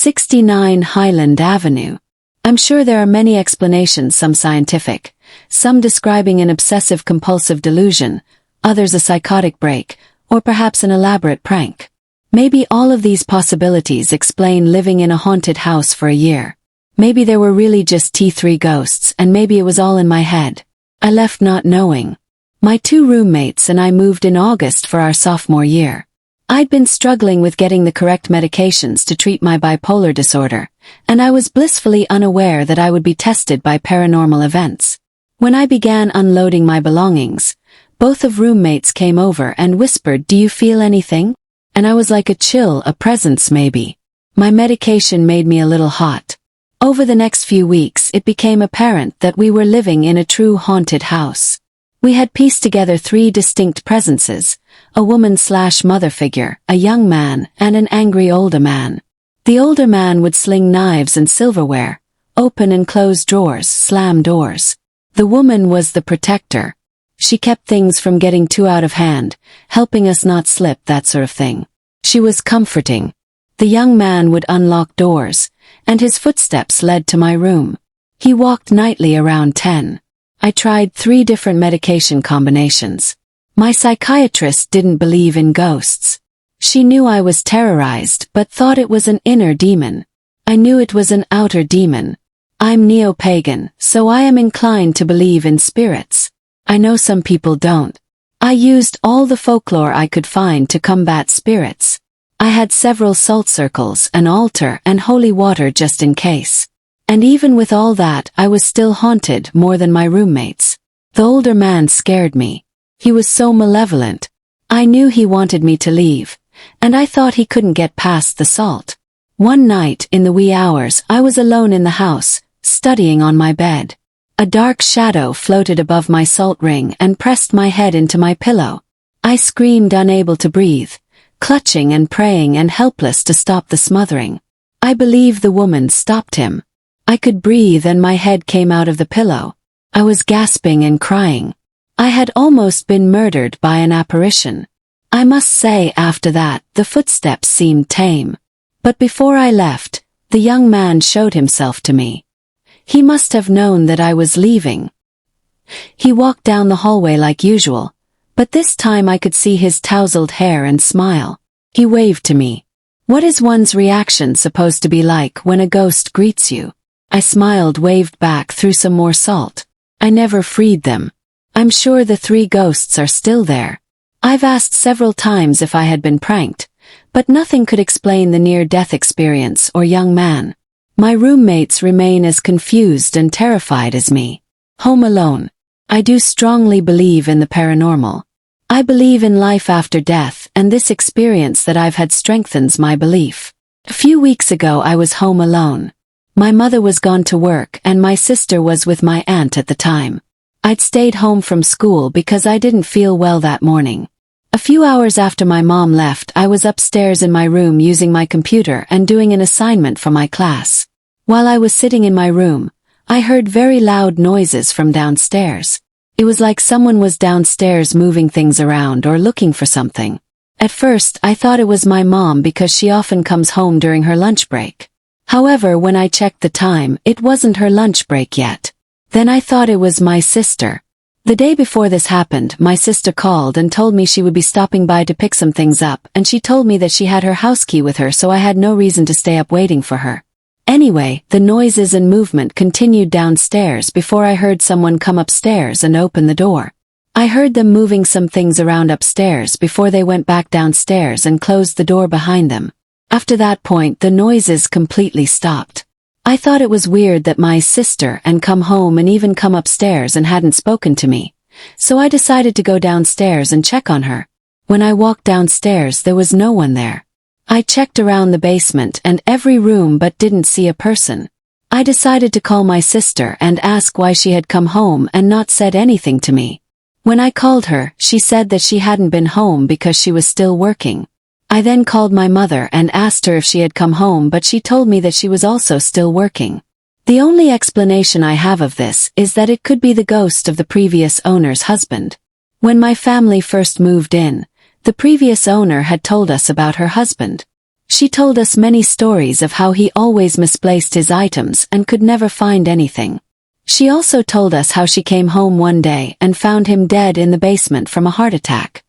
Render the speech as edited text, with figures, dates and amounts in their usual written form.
69 Highland Avenue. I'm sure there are many explanations, some scientific, some describing an obsessive-compulsive delusion, others a psychotic break, or perhaps an elaborate prank. Maybe all of these possibilities explain living in a haunted house for a year. Maybe there were really just T3 ghosts, and maybe it was all in my head. I left not knowing. My 2 roommates and I moved in August for our sophomore year. I'd been struggling with getting the correct medications to treat my bipolar disorder, and I was blissfully unaware that I would be tested by paranormal events. When I began unloading my belongings, both of roommates came over and whispered, "Do you feel anything?" And I was like a chill, a presence maybe. My medication made me a little hot. Over the next few weeks it became apparent that we were living in a true haunted house. We had pieced together 3 distinct presences, a woman/mother figure, a young man, and an angry older man. The older man would sling knives and silverware, open and close drawers, slam doors. The woman was the protector. She kept things from getting too out of hand, helping us not slip, that sort of thing. She was comforting. The young man would unlock doors, and his footsteps led to my room. He walked nightly around 10. I tried 3 different medication combinations. My psychiatrist didn't believe in ghosts. She knew I was terrorized but thought it was an inner demon. I knew it was an outer demon. I'm neo-pagan, so I am inclined to believe in spirits. I know some people don't. I used all the folklore I could find to combat spirits. I had several salt circles, an altar, and holy water just in case. And even with all that, I was still haunted more than my roommates. The older man scared me. He was so malevolent. I knew he wanted me to leave, and I thought he couldn't get past the salt. One night, in the wee hours, I was alone in the house, studying on my bed. A dark shadow floated above my salt ring and pressed my head into my pillow. I screamed, unable to breathe, clutching and praying and helpless to stop the smothering. I believe the woman stopped him. I could breathe and my head came out of the pillow. I was gasping and crying. I had almost been murdered by an apparition. I must say after that, the footsteps seemed tame. But before I left, the young man showed himself to me. He must have known that I was leaving. He walked down the hallway like usual, but this time I could see his tousled hair and smile. He waved to me. What is one's reaction supposed to be like when a ghost greets you? I smiled, waved back, threw some more salt. I never freed them. I'm sure the 3 ghosts are still there. I've asked several times if I had been pranked, but nothing could explain the near-death experience or young man. My roommates remain as confused and terrified as me. Home alone. I do strongly believe in the paranormal. I believe in life after death, and this experience that I've had strengthens my belief. A few weeks ago I was home alone. My mother was gone to work and my sister was with my aunt at the time. I'd stayed home from school because I didn't feel well that morning. A few hours after my mom left, I was upstairs in my room using my computer and doing an assignment for my class. While I was sitting in my room, I heard very loud noises from downstairs. It was like someone was downstairs moving things around or looking for something. At first, I thought it was my mom because she often comes home during her lunch break. However, when I checked the time, it wasn't her lunch break yet. Then I thought it was my sister. The day before this happened, my sister called and told me she would be stopping by to pick some things up, and she told me that she had her house key with her, so I had no reason to stay up waiting for her. Anyway, the noises and movement continued downstairs before I heard someone come upstairs and open the door. I heard them moving some things around upstairs before they went back downstairs and closed the door behind them. After that point, the noises completely stopped. I thought it was weird that my sister had come home and even come upstairs and hadn't spoken to me, so I decided to go downstairs and check on her. When I walked downstairs, there was no one there. I checked around the basement and every room but didn't see a person. I decided to call my sister and ask why she had come home and not said anything to me. When I called her, she said that she hadn't been home because she was still working. I then called my mother and asked her if she had come home, but she told me that she was also still working. The only explanation I have of this is that it could be the ghost of the previous owner's husband. When my family first moved in, the previous owner had told us about her husband. She told us many stories of how he always misplaced his items and could never find anything. She also told us how she came home one day and found him dead in the basement from a heart attack.